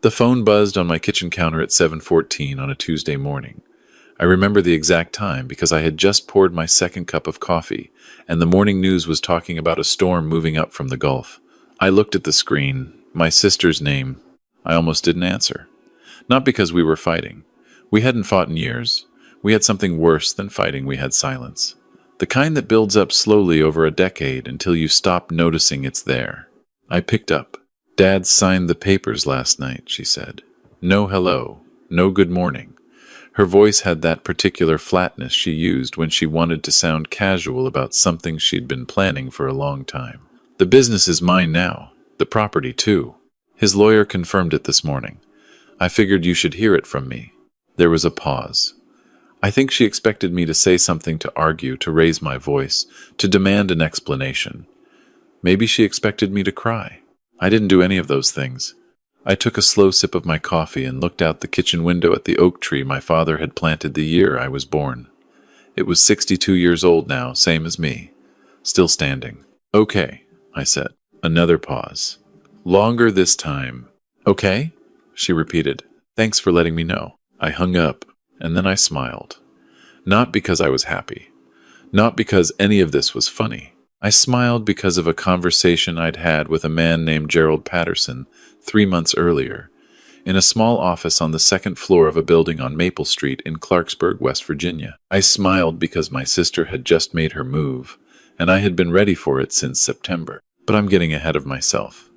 The phone buzzed on my kitchen counter at 7:14 on a Tuesday morning. I remember the exact time because I had just poured my second cup of coffee, and the morning news was talking about a storm moving up from the Gulf. I looked at the screen, my sister's name. I almost didn't answer. Not because we were fighting. We hadn't fought in years. We had something worse than fighting. We had silence. The kind that builds up slowly over a decade until you stop noticing it's there. I picked up. "Dad signed the papers last night," she said. No hello, no good morning. Her voice had that particular flatness she used when she wanted to sound casual about something she'd been planning for a long time. "The business is mine now. The property, too. His lawyer confirmed it this morning. I figured you should hear it from me." There was a pause. I think she expected me to say something, to argue, to raise my voice, to demand an explanation. Maybe she expected me to cry. I didn't do any of those things. I took a slow sip of my coffee and looked out the kitchen window at the oak tree my father had planted the year I was born. It was 62 years old now, same as me. Still standing. "Okay," I said. Another pause. Longer this time. "Okay?" she repeated. "Thanks for letting me know." I hung up, and then I smiled. Not because I was happy. Not because any of this was funny. I smiled because of a conversation I'd had with a man named Gerald Patterson 3 months earlier, in a small office on the second floor of a building on Maple Street in Clarksburg, West Virginia. I smiled because my sister had just made her move, and I had been ready for it since September. But I'm getting ahead of myself.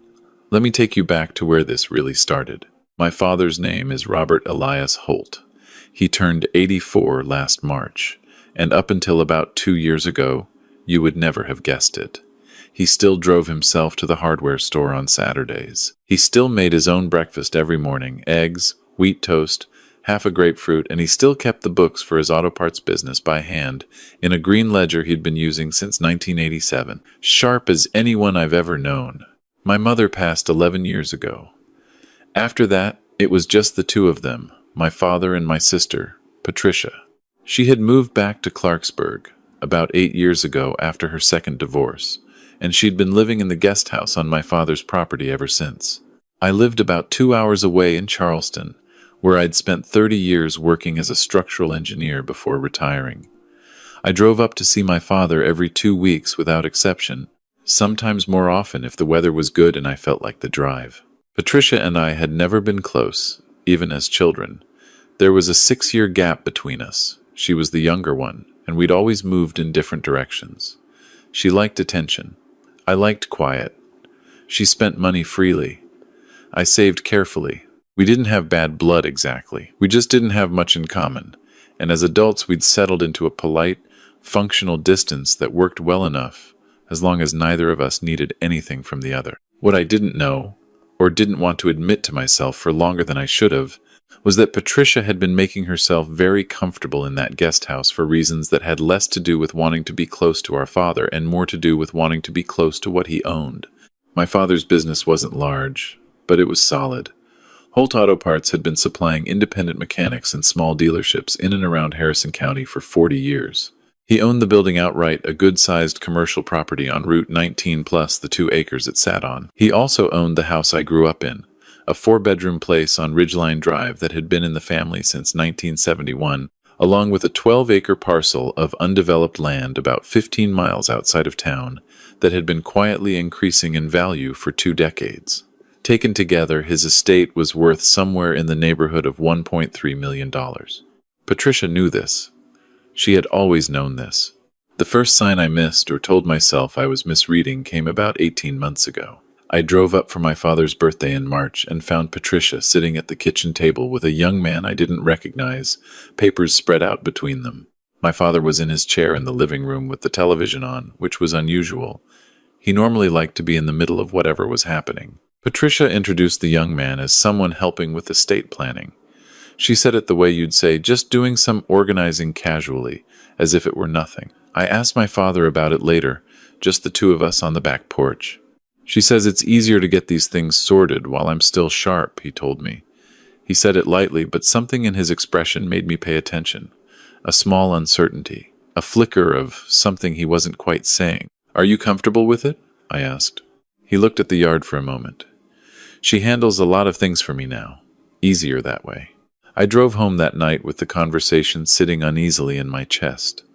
Let me take you back to where this really started. My father's name is Robert Elias Holt. He turned 84 last March, and up until about 2 years ago, you would never have guessed it. He still drove himself to the hardware store on Saturdays. He still made his own breakfast every morning, eggs, wheat toast, half a grapefruit, and he still kept the books for his auto parts business by hand in a green ledger he'd been using since 1987, sharp as anyone I've ever known. My mother passed 11 years ago. After that, it was just the two of them, my father and my sister, Patricia. She had moved back to Clarksburg about 8 years ago after her second divorce, and she'd been living in the guest house on my father's property ever since. I lived about 2 hours away in Charleston, where I'd spent 30 years working as a structural engineer before retiring. I drove up to see my father every 2 weeks without exception, sometimes more often if the weather was good and I felt like the drive. Patricia and I had never been close, even as children. There was a 6-year gap between us. She was the younger one, and we'd always moved in different directions. She liked attention. I liked quiet. She spent money freely. I saved carefully. We didn't have bad blood exactly. We just didn't have much in common, and as adults we'd settled into a polite, functional distance that worked well enough, as long as neither of us needed anything from the other. What I didn't know, or didn't want to admit to myself for longer than I should have, was that Patricia had been making herself very comfortable in that guest house for reasons that had less to do with wanting to be close to our father and more to do with wanting to be close to what he owned. My father's business wasn't large, but it was solid. Holt Auto Parts had been supplying independent mechanics and small dealerships in and around Harrison County for 40 years. He owned the building outright, a good-sized commercial property on Route 19 plus the 2 acres it sat on. He also owned the house I grew up in, a 4-bedroom place on Ridgeline Drive that had been in the family since 1971, along with a 12-acre parcel of undeveloped land about 15 miles outside of town that had been quietly increasing in value for 2 decades. Taken together, his estate was worth somewhere in the neighborhood of $1.3 million. Patricia knew this. She had always known this. The first sign I missed or told myself I was misreading came about 18 months ago. I drove up for my father's birthday in March and found Patricia sitting at the kitchen table with a young man I didn't recognize, papers spread out between them. My father was in his chair in the living room with the television on, which was unusual. He normally liked to be in the middle of whatever was happening. Patricia introduced the young man as someone helping with estate planning. She said it the way you'd say, just doing some organizing casually, as if it were nothing. I asked my father about it later, just the two of us on the back porch. "She says it's easier to get these things sorted while I'm still sharp," he told me. He said it lightly, but something in his expression made me pay attention. A small uncertainty, a flicker of something he wasn't quite saying. "Are you comfortable with it?" I asked. He looked at the yard for a moment. She handles a lot of things for me now. Easier that way. I drove home that night with the conversation sitting uneasily in my chest.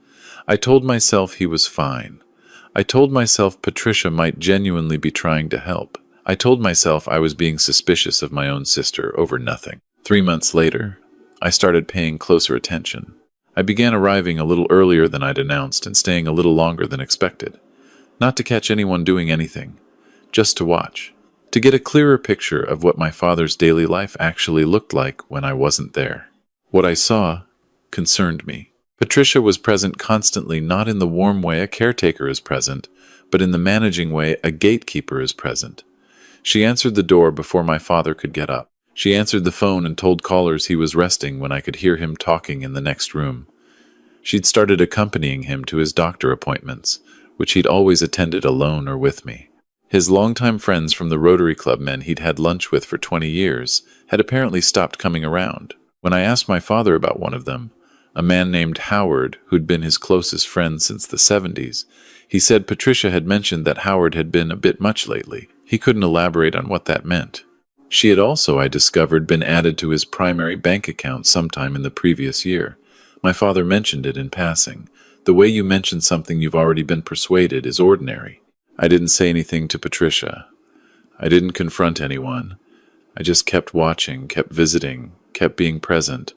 I told myself he was fine. I told myself Patricia might genuinely be trying to help. I told myself I was being suspicious of my own sister over nothing. 3 months later, I started paying closer attention. I began arriving a little earlier than I'd announced and staying a little longer than expected. Not to catch anyone doing anything, just to watch. To get a clearer picture of what my father's daily life actually looked like when I wasn't there. What I saw concerned me. Patricia was present constantly, not in the warm way a caretaker is present, but in the managing way a gatekeeper is present. She answered the door before my father could get up. She answered the phone and told callers he was resting when I could hear him talking in the next room. She'd started accompanying him to his doctor appointments, which he'd always attended alone or with me. His longtime friends from the Rotary Club men he'd had lunch with for 20 years had apparently stopped coming around. When I asked my father about one of them, a man named Howard, who'd been his closest friend since the 70s, he said Patricia had mentioned that Howard had been a bit much lately. He couldn't elaborate on what that meant. She had also, I discovered, been added to his primary bank account sometime in the previous year. My father mentioned it in passing. The way you mention something you've already been persuaded is ordinary. I didn't say anything to Patricia. I didn't confront anyone. I just kept watching, kept visiting, kept being present,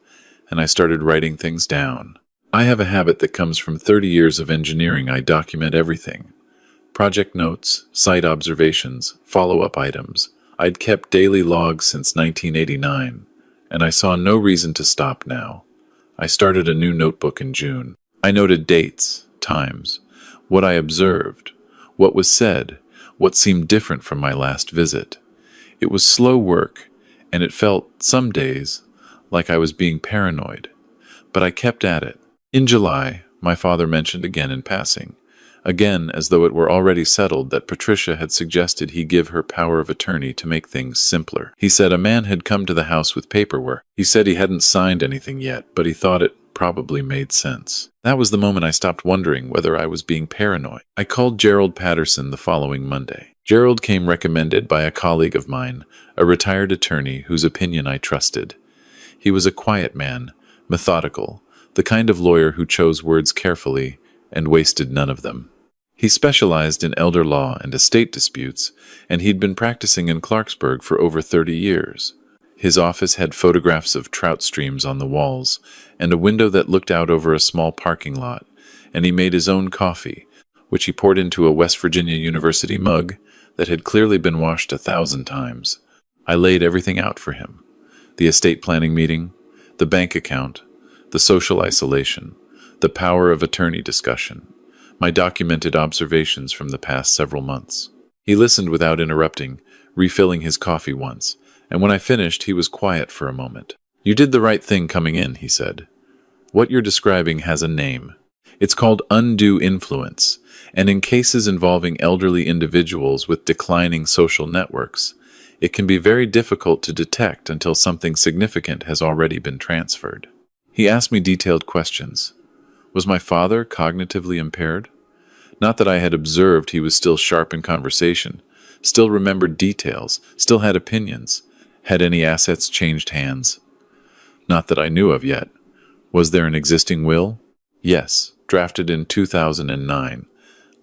and I started writing things down. I have a habit that comes from 30 years of engineering. I document everything. Project notes, site observations, follow-up items. I'd kept daily logs since 1989, and I saw no reason to stop now. I started a new notebook in June. I noted dates, times, what I observed, what was said, what seemed different from my last visit. It was slow work, and it felt, some days, like I was being paranoid. But I kept at it. In July, my father mentioned again in passing, again as though it were already settled, that Patricia had suggested he give her power of attorney to make things simpler. He said a man had come to the house with paperwork. He said he hadn't signed anything yet, but he thought it probably made sense. That was the moment I stopped wondering whether I was being paranoid. I called Gerald Patterson the following Monday. Gerald came recommended by a colleague of mine, a retired attorney whose opinion I trusted. He was a quiet man, methodical, the kind of lawyer who chose words carefully and wasted none of them. He specialized in elder law and estate disputes, and he'd been practicing in Clarksburg for over 30 years. His office had photographs of trout streams on the walls and a window that looked out over a small parking lot, and he made his own coffee, which he poured into a West Virginia University mug that had clearly been washed 1,000 times. I laid everything out for him. The estate planning meeting, the bank account, the social isolation, the power of attorney discussion, my documented observations from the past several months. He listened without interrupting, refilling his coffee once, and when I finished, he was quiet for a moment. "You did the right thing coming in," he said. "What you're describing has a name. It's called undue influence, and in cases involving elderly individuals with declining social networks, it can be very difficult to detect until something significant has already been transferred." He asked me detailed questions. Was my father cognitively impaired? Not that I had observed. He was still sharp in conversation, still remembered details, still had opinions. Had any assets changed hands? Not that I knew of yet. Was there an existing will? Yes, drafted in 2009,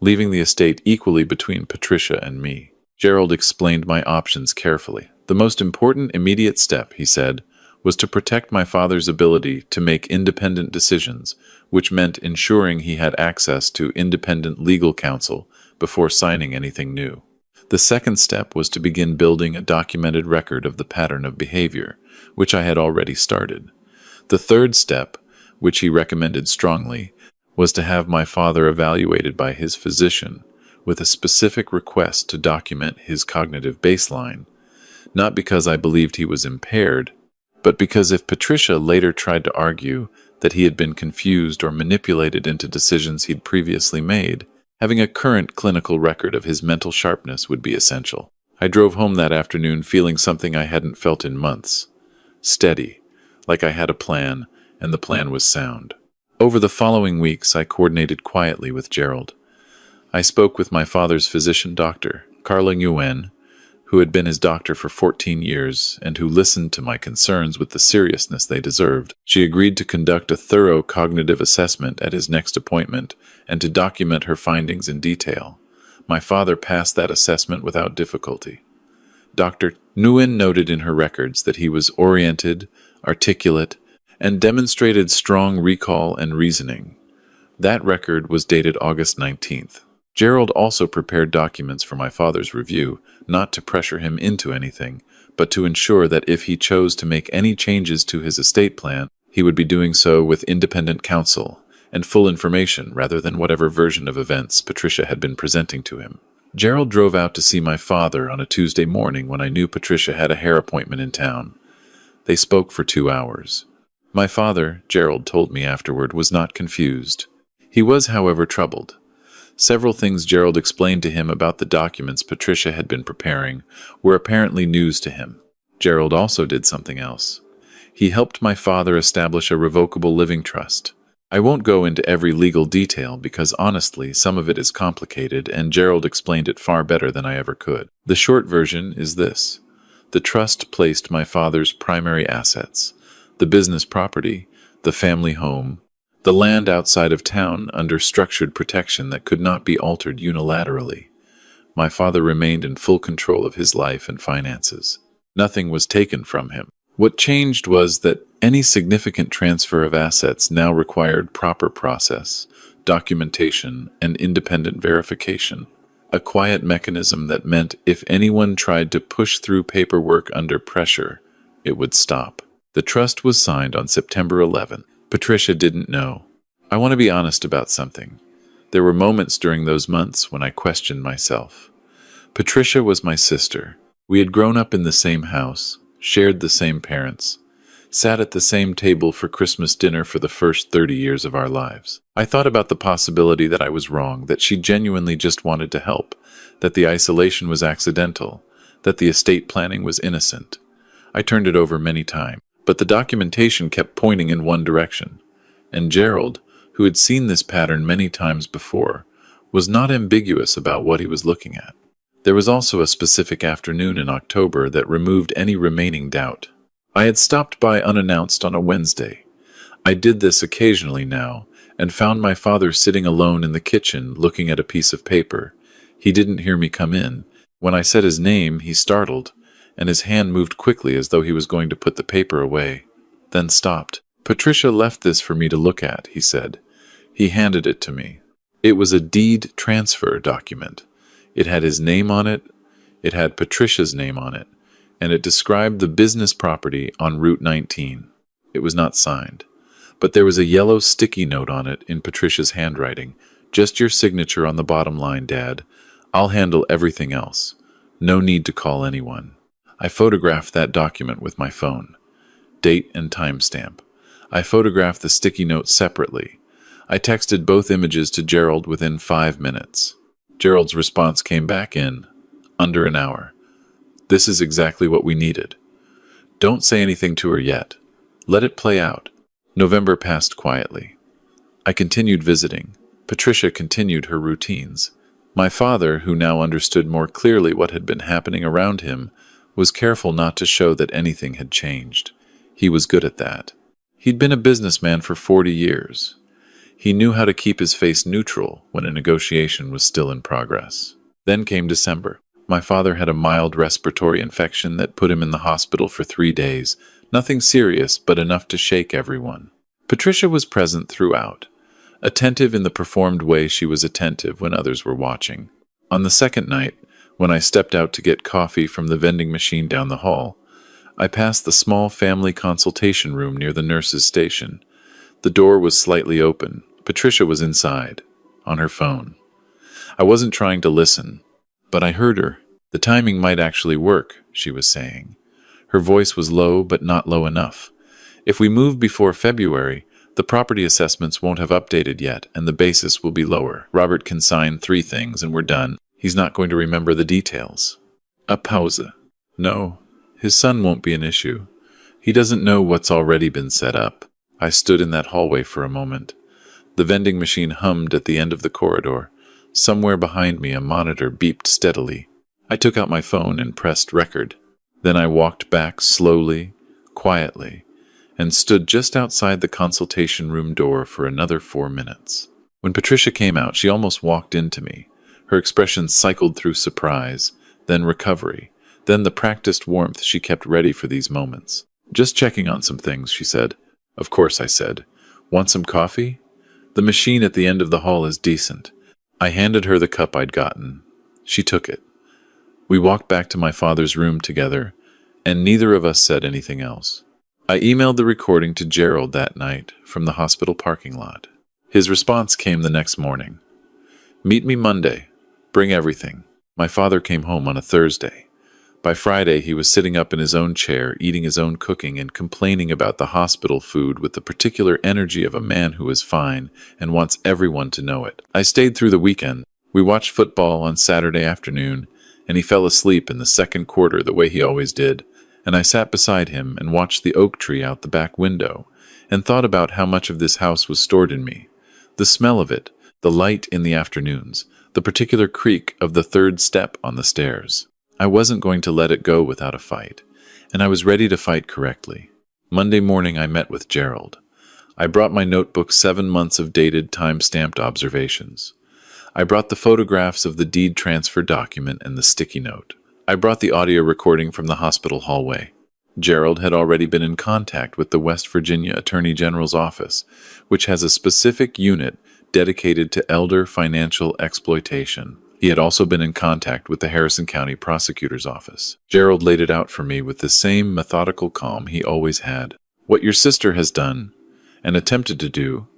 leaving the estate equally between Patricia and me. Gerald explained my options carefully. The most important immediate step, he said, was to protect my father's ability to make independent decisions, which meant ensuring he had access to independent legal counsel before signing anything new. The second step was to begin building a documented record of the pattern of behavior, which I had already started. The third step, which he recommended strongly, was to have my father evaluated by his physician with a specific request to document his cognitive baseline, not because I believed he was impaired, but because if Patricia later tried to argue that he had been confused or manipulated into decisions he'd previously made, having a current clinical record of his mental sharpness would be essential. I drove home that afternoon feeling something I hadn't felt in months. Steady, like I had a plan, and the plan was sound. Over the following weeks, I coordinated quietly with Gerald. I spoke with my father's physician doctor, Carla Nguyen, who had been his doctor for 14 years and who listened to my concerns with the seriousness they deserved. She agreed to conduct a thorough cognitive assessment at his next appointment and to document her findings in detail. My father passed that assessment without difficulty. Dr. Nguyen noted in her records that he was oriented, articulate, and demonstrated strong recall and reasoning. That record was dated August 19th. Gerald also prepared documents for my father's review, not to pressure him into anything, but to ensure that if he chose to make any changes to his estate plan, he would be doing so with independent counsel and full information rather than whatever version of events Patricia had been presenting to him. Gerald drove out to see my father on a Tuesday morning when I knew Patricia had a hair appointment in town. They spoke for 2 hours. My father, Gerald told me afterward, was not confused. He was, however, troubled. Several things Gerald explained to him about the documents Patricia had been preparing were apparently news to him. Gerald also did something else. He helped my father establish a revocable living trust. I won't go into every legal detail because honestly, some of it is complicated and Gerald explained it far better than I ever could. The short version is this. The trust placed my father's primary assets, the business property, the family home, the land outside of town under structured protection that could not be altered unilaterally. My father remained in full control of his life and finances. Nothing was taken from him. What changed was that any significant transfer of assets now required proper process, documentation, and independent verification. A quiet mechanism that meant if anyone tried to push through paperwork under pressure, it would stop. The trust was signed on September 11th. Patricia didn't know. I want to be honest about something. There were moments during those months when I questioned myself. Patricia was my sister. We had grown up in the same house, shared the same parents, sat at the same table for Christmas dinner for the first 30 years of our lives. I thought about the possibility that I was wrong, that she genuinely just wanted to help, that the isolation was accidental, that the estate planning was innocent. I turned it over many times, but the documentation kept pointing in one direction. And Gerald, who had seen this pattern many times before, was not ambiguous about what he was looking at. There was also a specific afternoon in October that removed any remaining doubt. I had stopped by unannounced on a Wednesday. I did this occasionally now, and found my father sitting alone in the kitchen looking at a piece of paper. He didn't hear me come in. When I said his name, he startled, and his hand moved quickly as though he was going to put the paper away, then stopped. "Patricia left this for me to look at," he said. He handed it to me. It was a deed transfer document. It had his name on it, it had Patricia's name on it, and it described the business property on Route 19. It was not signed, but there was a yellow sticky note on it in Patricia's handwriting. "Just your signature on the bottom line, Dad. I'll handle everything else. No need to call anyone." I photographed that document with my phone. Date and timestamp. I photographed the sticky note separately. I texted both images to Gerald within 5 minutes. Gerald's response came back in under an hour. "This is exactly what we needed. Don't say anything to her yet. Let it play out." November passed quietly. I continued visiting. Patricia continued her routines. My father, who now understood more clearly what had been happening around him, was careful not to show that anything had changed. He was good at that. He'd been a businessman for 40 years. He knew how to keep his face neutral when a negotiation was still in progress. Then came December. My father had a mild respiratory infection that put him in the hospital for 3 days. Nothing serious, but enough to shake everyone. Patricia was present throughout, attentive in the performed way she was attentive when others were watching. On the second night, when I stepped out to get coffee from the vending machine down the hall, I passed the small family consultation room near the nurse's station. The door was slightly open. Patricia was inside, on her phone. I wasn't trying to listen, but I heard her. "The timing might actually work," she was saying. Her voice was low, but not low enough. "If we move before February, the property assessments won't have updated yet, and the basis will be lower. Robert can sign 3 things and we're done. He's not going to remember the details." A pause. "No, his son won't be an issue. He doesn't know what's already been set up." I stood in that hallway for a moment. The vending machine hummed at the end of the corridor. Somewhere behind me a monitor beeped steadily. I took out my phone and pressed record. Then I walked back slowly, quietly, and stood just outside the consultation room door for another 4 minutes. When Patricia came out, she almost walked into me. Her expression cycled through surprise, then recovery, then the practiced warmth she kept ready for these moments. "Just checking on some things," she said. "Of course," I said. "Want some coffee? The machine at the end of the hall is decent." I handed her the cup I'd gotten. She took it. We walked back to my father's room together, and neither of us said anything else. I emailed the recording to Gerald that night from the hospital parking lot. His response came the next morning. "Meet me Monday. Bring everything." My father came home on a Thursday. By Friday, he was sitting up in his own chair, eating his own cooking and complaining about the hospital food with the particular energy of a man who is fine and wants everyone to know it. I stayed through the weekend. We watched football on Saturday afternoon, and he fell asleep in the second quarter the way he always did, and I sat beside him and watched the oak tree out the back window and thought about how much of this house was stored in me. The smell of it, the light in the afternoons, the particular creak of the third step on the stairs. I wasn't going to let it go without a fight, and I was ready to fight correctly. Monday morning I met with Gerald. I brought my notebook 7 months of dated, time-stamped observations. I brought the photographs of the deed transfer document and the sticky note. I brought the audio recording from the hospital hallway. Gerald had already been in contact with the West Virginia Attorney General's office, which has a specific unit dedicated to elder financial exploitation. He had also been in contact with the Harrison County Prosecutor's Office. Gerald laid it out for me with the same methodical calm he always had. "What your sister has done, and attempted to do,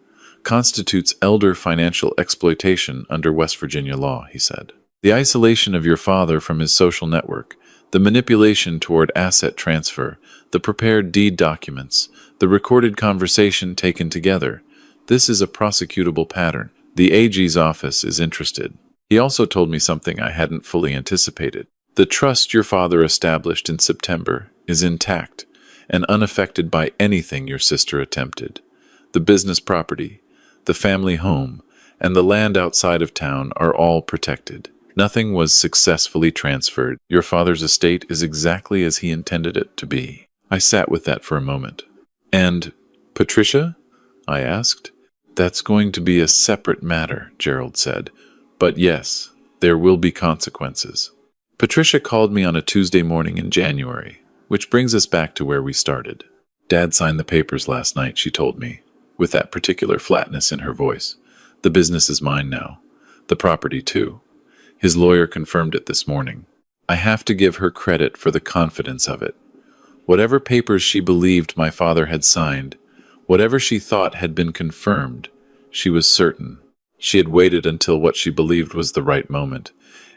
constitutes elder financial exploitation under West Virginia law," he said. "The isolation of your father from his social network, the manipulation toward asset transfer, the prepared deed documents, the recorded conversation taken together, this is a prosecutable pattern. The AG's office is interested." He also told me something I hadn't fully anticipated. "The trust your father established in September is intact and unaffected by anything your sister attempted. The business property, the family home, and the land outside of town are all protected. Nothing was successfully transferred. Your father's estate is exactly as he intended it to be." I sat with that for a moment. "And Patricia?" I asked. "That's going to be a separate matter," Gerald said. "But yes, there will be consequences." Patricia called me on a Tuesday morning in January, which brings us back to where we started. "Dad signed the papers last night," she told me, with that particular flatness in her voice. "The business is mine now. The property, too. His lawyer confirmed it this morning. I have to give her credit for the confidence of it. Whatever papers she believed my father had signed, whatever she thought had been confirmed, she was certain. She had waited until what she believed was the right moment,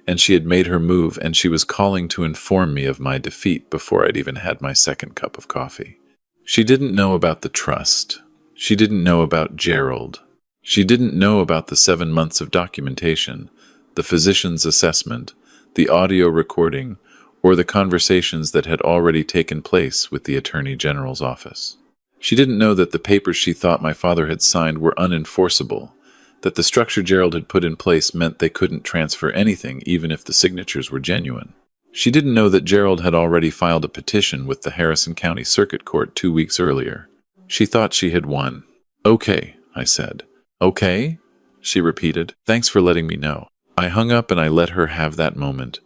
and she had made her move, and she was calling to inform me of my defeat before I'd even had my second cup of coffee. She didn't know about the trust. She didn't know about Gerald. She didn't know about the 7 months of documentation, the physician's assessment, the audio recording, or the conversations that had already taken place with the Attorney General's office. She didn't know that the papers she thought my father had signed were unenforceable, that the structure Gerald had put in place meant they couldn't transfer anything even if the signatures were genuine. She didn't know that Gerald had already filed a petition with the Harrison County Circuit Court 2 weeks earlier. She thought she had won. "Okay," I said. "Okay?" she repeated. "Thanks for letting me know." I hung up and I let her have that moment.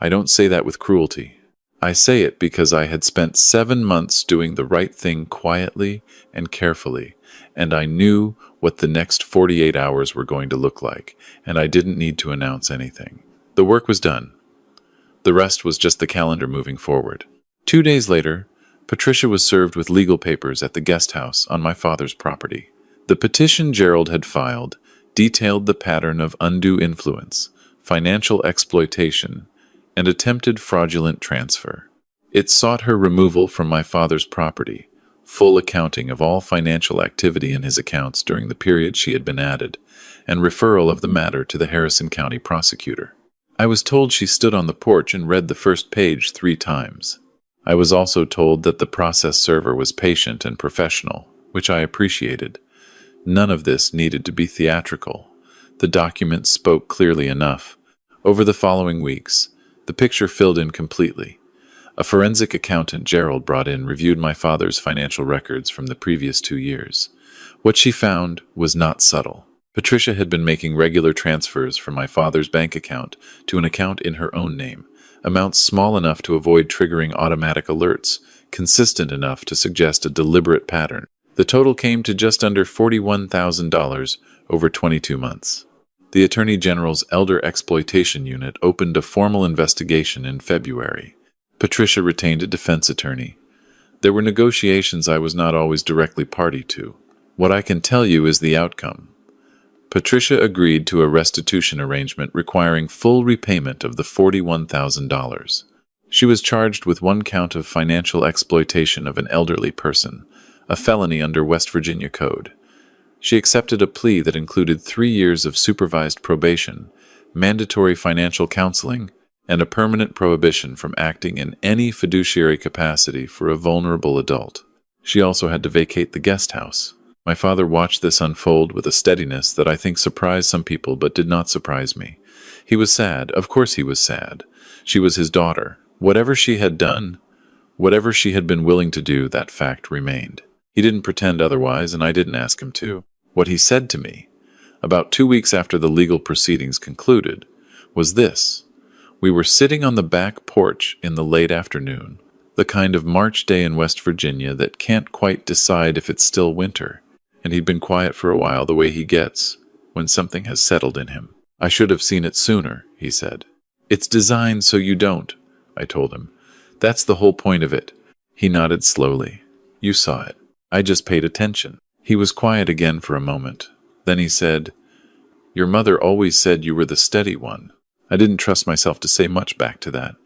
I don't say that with cruelty. I say it because I had spent 7 months doing the right thing quietly and carefully, and I knew what the next 48 hours were going to look like, and I didn't need to announce anything. The work was done. The rest was just the calendar moving forward. 2 days later, Patricia was served with legal papers at the guest house on my father's property. The petition Gerald had filed detailed the pattern of undue influence, financial exploitation, and attempted fraudulent transfer. It sought her removal from my father's property, full accounting of all financial activity in his accounts during the period she had been added, and referral of the matter to the Harrison County prosecutor. I was told she stood on the porch and read the first page 3 times. I was also told that the process server was patient and professional, which I appreciated. None of this needed to be theatrical. The document spoke clearly enough. Over the following weeks, The picture filled in completely. A forensic accountant Gerald brought in reviewed my father's financial records from the previous 2 years. What she found was not subtle. Patricia had been making regular transfers from my father's bank account to an account in her own name, amounts small enough to avoid triggering automatic alerts, consistent enough to suggest a deliberate pattern. The total came to just under $41,000 over 22 months. The Attorney General's Elder Exploitation Unit opened a formal investigation in February. Patricia retained a defense attorney. There were negotiations I was not always directly party to. What I can tell you is the outcome. Patricia agreed to a restitution arrangement requiring full repayment of the $41,000. She was charged with 1 count of financial exploitation of an elderly person, a felony under West Virginia Code. She accepted a plea that included 3 years of supervised probation, mandatory financial counseling, and a permanent prohibition from acting in any fiduciary capacity for a vulnerable adult. She also had to vacate the guest house. My father watched this unfold with a steadiness that I think surprised some people but did not surprise me. He was sad. Of course he was sad. She was his daughter. Whatever she had done, whatever she had been willing to do, that fact remained. He didn't pretend otherwise, and I didn't ask him to. What he said to me, about 2 weeks after the legal proceedings concluded, was this. We were sitting on the back porch in the late afternoon, the kind of March day in West Virginia that can't quite decide if it's still winter, and he'd been quiet for a while the way he gets when something has settled in him. I should have seen it sooner, he said. It's designed so you don't, I told him. That's the whole point of it. He nodded slowly. You saw it. I just paid attention. He was quiet again for a moment. Then he said, Your mother always said you were the steady one. I didn't trust myself to say much back to that.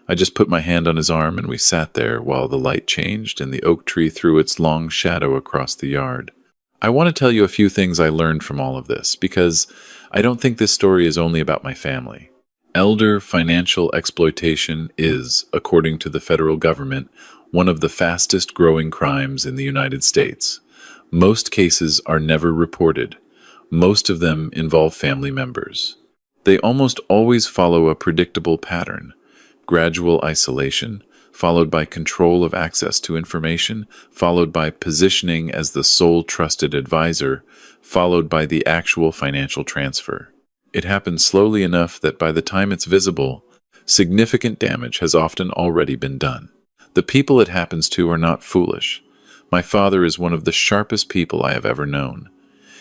I just put my hand on his arm and we sat there while the light changed and the oak tree threw its long shadow across the yard. I want to tell you a few things I learned from all of this, because I don't think this story is only about my family. Elder financial exploitation is, according to the federal government, one of the fastest growing crimes in the United States. Most cases are never reported. Most of them involve family members. They almost always follow a predictable pattern: gradual isolation, followed by control of access to information, followed by positioning as the sole trusted advisor, followed by the actual financial transfer. It happens slowly enough that by the time it's visible, significant damage has often already been done. The people it happens to are not foolish. My father is one of the sharpest people I have ever known.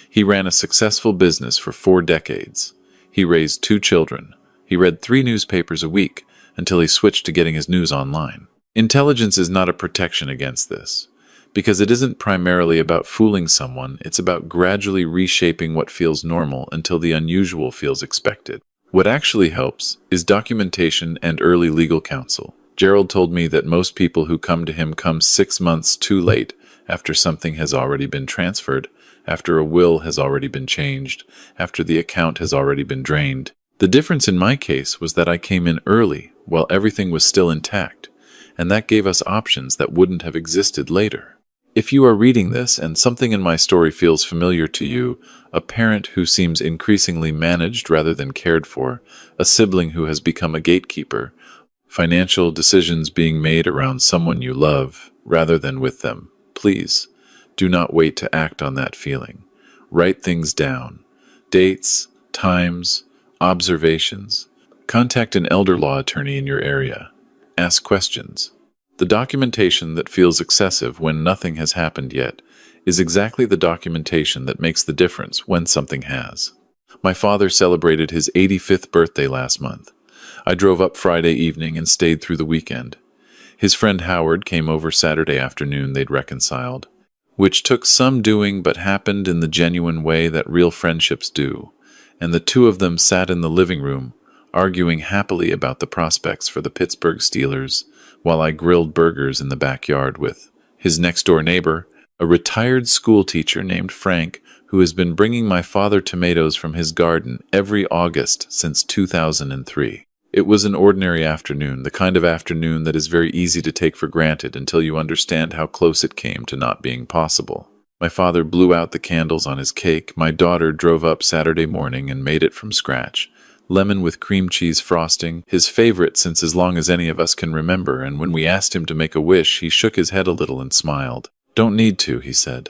He ran a successful business for 4 decades. He raised 2 children. He read 3 newspapers a week until he switched to getting his news online. Intelligence is not a protection against this, because it isn't primarily about fooling someone, it's about gradually reshaping what feels normal until the unusual feels expected. What actually helps is documentation and early legal counsel. Gerald told me that most people who come to him come 6 months too late, after something has already been transferred, after a will has already been changed, after the account has already been drained. The difference in my case was that I came in early while everything was still intact, and that gave us options that wouldn't have existed later. If you are reading this and something in my story feels familiar to you, a parent who seems increasingly managed rather than cared for, a sibling who has become a gatekeeper, financial decisions being made around someone you love rather than with them, please do not wait to act on that feeling. Write things down. Dates, times, observations. Contact an elder law attorney in your area. Ask questions. The documentation that feels excessive when nothing has happened yet is exactly the documentation that makes the difference when something has. My father celebrated his 85th birthday last month. I drove up Friday evening and stayed through the weekend. His friend Howard came over Saturday afternoon. They'd reconciled, which took some doing but happened in the genuine way that real friendships do, and the 2 of them sat in the living room, arguing happily about the prospects for the Pittsburgh Steelers, while I grilled burgers in the backyard with his next-door neighbor, a retired school teacher named Frank, who has been bringing my father tomatoes from his garden every August since 2003. It was an ordinary afternoon, the kind of afternoon that is very easy to take for granted until you understand how close it came to not being possible. My father blew out the candles on his cake. My daughter drove up Saturday morning and made it from scratch, lemon with cream cheese frosting, his favorite since as long as any of us can remember, and when we asked him to make a wish, he shook his head a little and smiled. "Don't need to," he said.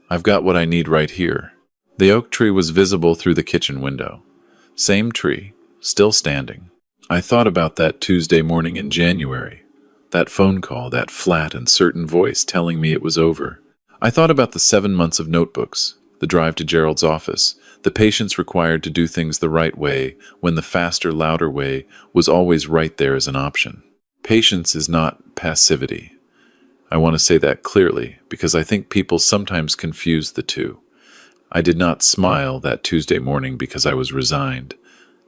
"I've got what I need right here." The oak tree was visible through the kitchen window. Same tree, still standing. I thought about that Tuesday morning in January. That phone call, that flat and certain voice telling me it was over. I thought about the 7 months of notebooks, the drive to Gerald's office, the patience required to do things the right way when the faster, louder way was always right there as an option. Patience is not passivity. I want to say that clearly because I think people sometimes confuse the two. I did not smile that Tuesday morning because I was resigned.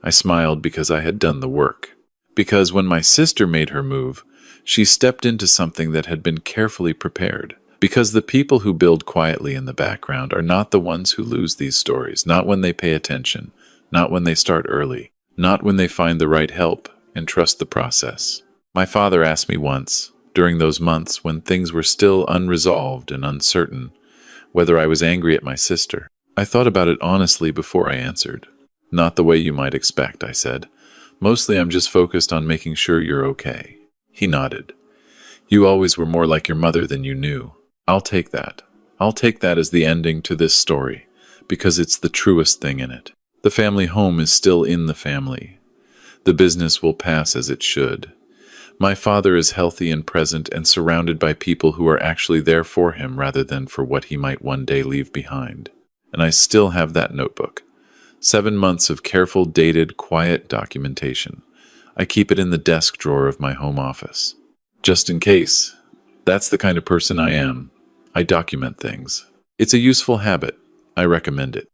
I smiled because I had done the work. Because when my sister made her move, she stepped into something that had been carefully prepared. Because the people who build quietly in the background are not the ones who lose these stories, not when they pay attention, not when they start early, not when they find the right help and trust the process. My father asked me once, during those months when things were still unresolved and uncertain, whether I was angry at my sister. I thought about it honestly before I answered. "Not the way you might expect," I said. "Mostly I'm just focused on making sure you're okay." He nodded. "You always were more like your mother than you knew." I'll take that. I'll take that as the ending to this story, because it's the truest thing in it. The family home is still in the family. The business will pass as it should. My father is healthy and present and surrounded by people who are actually there for him rather than for what he might one day leave behind. And I still have that notebook. 7 months of careful, dated, quiet documentation. I keep it in the desk drawer of my home office. Just in case. That's the kind of person I am. I document things. It's a useful habit. I recommend it.